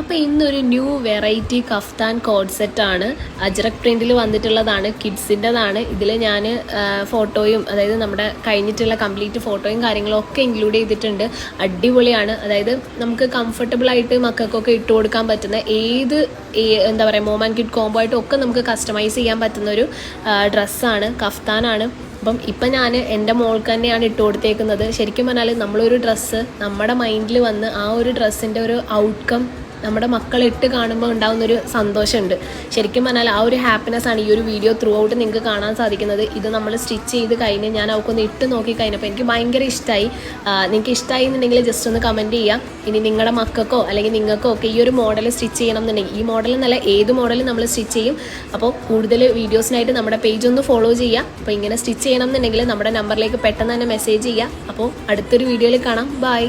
അപ്പോൾ ഇന്നൊരു new variety kaftan code സെറ്റാണ്. അജ്രക് പ്രിൻറ്റിൽ വന്നിട്ടുള്ളതാണ്, കിഡ്സിൻ്റെതാണ്. ഇതിൽ ഞാൻ ഫോട്ടോയും, അതായത് നമ്മുടെ കഴിഞ്ഞിട്ടുള്ള കംപ്ലീറ്റ് ഫോട്ടോയും കാര്യങ്ങളും ഒക്കെ ഇൻക്ലൂഡ് ചെയ്തിട്ടുണ്ട്. അടിപൊളിയാണ്. അതായത് നമുക്ക് കംഫർട്ടബിൾ ആയിട്ട് മക്കൾക്കൊക്കെ ഇട്ട് കൊടുക്കാൻ പറ്റുന്ന ഏത് എന്താ പറയുക മോം ആൻഡ് കിഡ് കോംബോ ആയിട്ടും ഒക്കെ നമുക്ക് കസ്റ്റമൈസ് ചെയ്യാൻ പറ്റുന്ന ഒരു ഡ്രസ്സാണ്, കഫ്താനാണ്. അപ്പം ഇപ്പം ഞാൻ എൻ്റെ മോൾക്ക് തന്നെയാണ് ഇട്ട് കൊടുത്തേക്കുന്നത്. ശരിക്കും പറഞ്ഞാൽ നമ്മളൊരു ഡ്രസ്സ് നമ്മുടെ മൈൻഡിൽ വന്ന് ആ ഒരു ഡ്രസ്സിൻ്റെ ഒരു ഔട്ട്കം നമ്മുടെ മക്കൾ ഇട്ട് കാണുമ്പോൾ ഉണ്ടാകുന്നൊരു സന്തോഷമുണ്ട്. ശരിക്കും പറഞ്ഞാൽ ആ ഒരു ഹാപ്പിനെസ്സാണ് ഈ ഒരു വീഡിയോ ത്രൂ ഔട്ട് നിങ്ങൾക്ക് കാണാൻ സാധിക്കുന്നത്. ഇത് നമ്മൾ സ്റ്റിച്ച് ചെയ്ത് കഴിഞ്ഞ് ഞാൻ അവർക്കൊന്ന് ഇട്ട് നോക്കി കഴിഞ്ഞപ്പോൾ എനിക്ക് ഭയങ്കര ഇഷ്ടമായി. നിങ്ങൾക്ക് ഇഷ്ടമായി എന്നുണ്ടെങ്കിൽ ജസ്റ്റ് ഒന്ന് കമൻറ്റ് ചെയ്യാം. ഇനി നിങ്ങളുടെ മക്കൾക്കോ അല്ലെങ്കിൽ നിങ്ങൾക്കോ ഒക്കെ ഈ ഒരു മോഡൽ സ്റ്റിച്ച് ചെയ്യണം എന്നുണ്ടെങ്കിൽ, ഈ മോഡൽ എന്നല്ല ഏത് മോഡലും നമ്മൾ സ്റ്റിച്ച് ചെയ്യും. അപ്പോൾ കൂടുതൽ വീഡിയോസിനായിട്ട് നമ്മുടെ പേജ് ഒന്ന് ഫോളോ ചെയ്യുക. അപ്പോൾ ഇങ്ങനെ സ്റ്റിച്ച് ചെയ്യണം എന്നുണ്ടെങ്കിൽ നമ്മുടെ നമ്പറിലേക്ക് പെട്ടെന്ന് തന്നെ മെസ്സേജ് ചെയ്യുക. അപ്പോൾ അടുത്തൊരു വീഡിയോയിൽ കാണാം. ബൈ.